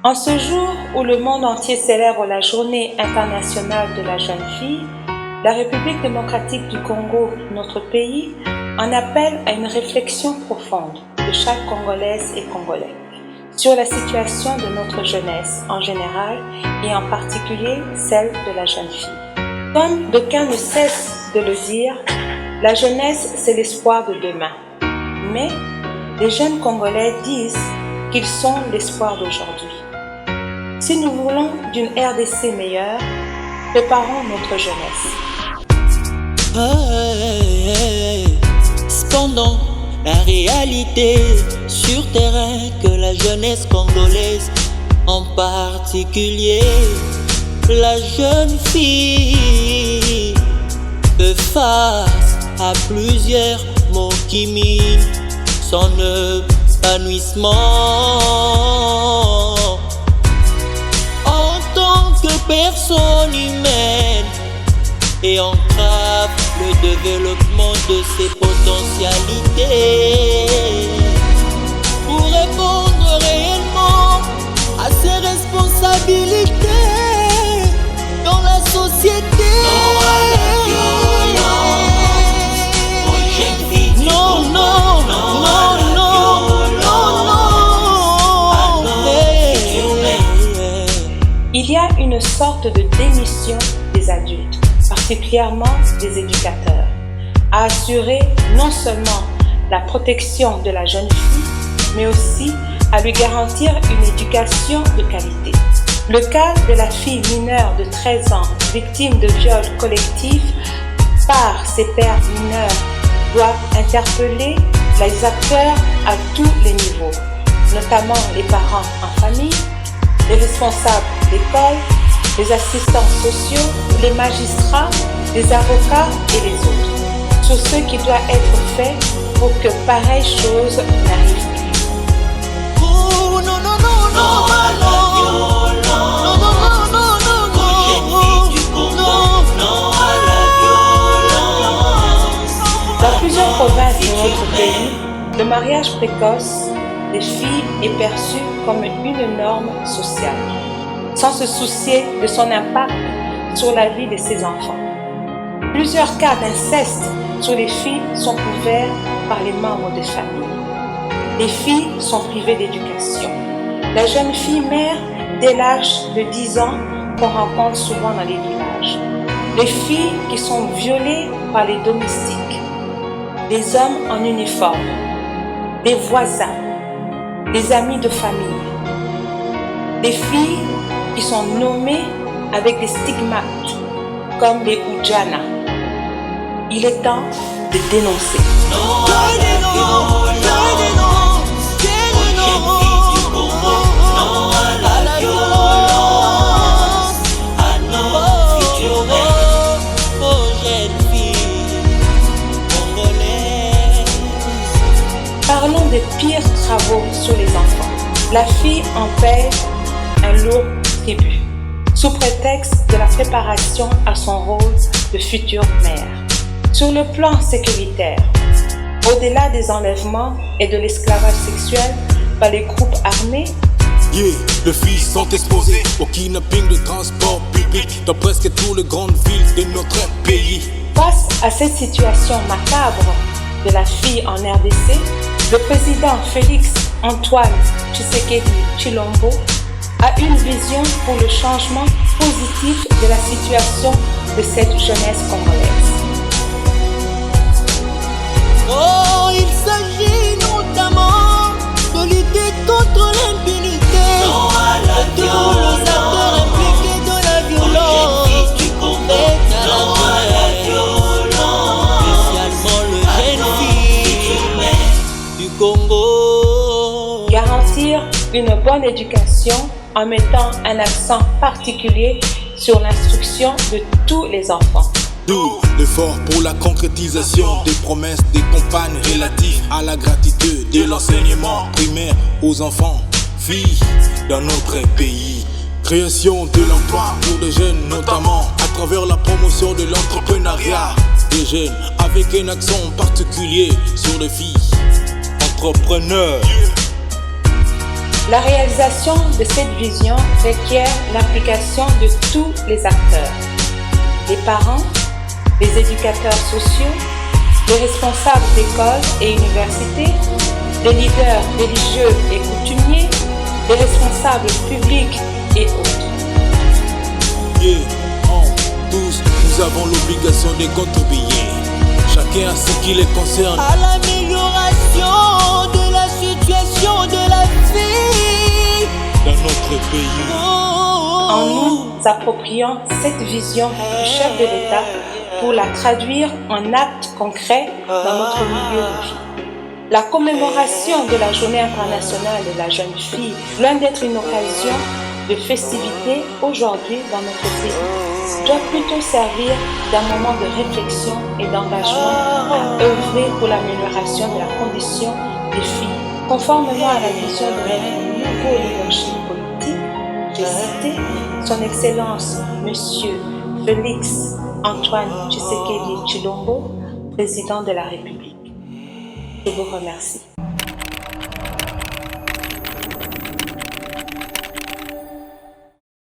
En ce jour où le monde entier célèbre la Journée internationale de la jeune fille, la République démocratique du Congo, notre pays, en appelle à une réflexion profonde de chaque Congolaise et Congolais sur la situation de notre jeunesse en général et en particulier celle de la jeune fille. Comme d'aucuns ne cessent de le dire, la jeunesse c'est l'espoir de demain. Mais les jeunes Congolais disent qu'ils sont l'espoir d'aujourd'hui. Si nous voulons d'une RDC meilleure, préparons notre jeunesse. Cependant, la réalité sur terrain que la jeunesse congolaise, en particulier la jeune fille, fait face à plusieurs mots qui minent son épanouissement. En tant que personne humaine, et entrave le développement de ses potentialités. Pour répondre réellement à ses responsabilités dans la société. Non à la violence, aux jeunes filles du Congo. Non, non, non, non, non, non. Il y a une sorte de démission des adultes, particulièrement des éducateurs, à assurer non seulement la protection de la jeune fille, mais aussi à lui garantir une éducation de qualité. Le cas de la fille mineure de 13 ans, victime de viol collectif par ses pères mineurs, doit interpeller les acteurs à tous les niveaux, notamment les parents en famille, les responsables d'école, les assistants sociaux, les magistrats, les avocats et les autres, sur ce qui doit être fait pour que pareille chose n'arrive plus. Oh non, non, non, non, à la violence. Non, non, non, non, non, non, aux jeunes filles du Congo. Non à la violence. Dans plusieurs provinces de notre pays, le mariage précoce des filles est perçu comme une norme sociale, sans se soucier de son impact sur la vie de ses enfants. Plusieurs cas d'inceste sur les filles sont couverts par les membres des familles. Les filles sont privées d'éducation. La jeune fille mère dès l'âge de 10 ans qu'on rencontre souvent dans les villages. Les filles qui sont violées par les domestiques, les hommes en uniforme, les voisins, les amis de famille. Les filles qui sont nommées avec des stigmates comme les Oudjana. Il est temps de dénoncer. Non à la violence, aux jeunes filles du Congo. Non à la violence, à nos futurs mères, aux jeunes filles congolaises. Parlons des pires travaux sur les enfants. La fille en paie un lourd tribut, sous prétexte de la préparation à son rôle de future mère. Sur le plan sécuritaire, au-delà des enlèvements et de l'esclavage sexuel par les groupes armés, les filles sont exposées au kidnapping de transport public dans presque toutes les grandes villes de notre pays. Face à cette situation macabre de la fille en RDC, le président Félix Antoine Tshisekedi Tshilombo a une vision pour le changement positif de la situation de cette jeunesse congolaise. Oh, il s'agit notamment de lutter contre l'impunité de tous les acteurs impliqués dans la violence faite à la violence, spécialement les jeunes filles du Congo. Garantir une bonne éducation en mettant un accent particulier sur l'instruction de tous les enfants. D'où l'effort pour la concrétisation des promesses des campagnes relatives à la gratuité de l'enseignement primaire aux enfants, filles dans notre pays. Création de l'emploi pour des jeunes notamment à travers la promotion de l'entrepreneuriat des jeunes avec un accent particulier sur les filles entrepreneurs. La réalisation de cette vision requiert l'implication de tous les acteurs, les parents, les éducateurs sociaux, les responsables d'écoles et universités, les leaders religieux et coutumiers, les responsables publics et autres. Tous, nous avons l'obligation de contribuer, chacun à ce qui les concerne, à l'amélioration de la situation de la vie dans notre pays. En nous appropriant cette vision du chef de l'État pour la traduire en actes concrets dans notre milieu de vie. La commémoration de la Journée internationale de la jeune fille, loin d'être une occasion de festivité aujourd'hui dans notre pays, doit plutôt servir d'un moment de réflexion et d'engagement à œuvrer pour l'amélioration de la condition des filles, conformément à la vision de notre nouveau leadership politique. J'ai cité son Excellence Monsieur Félix Antoine Tshisekedi Tshilombo, président de la République. Je vous remercie.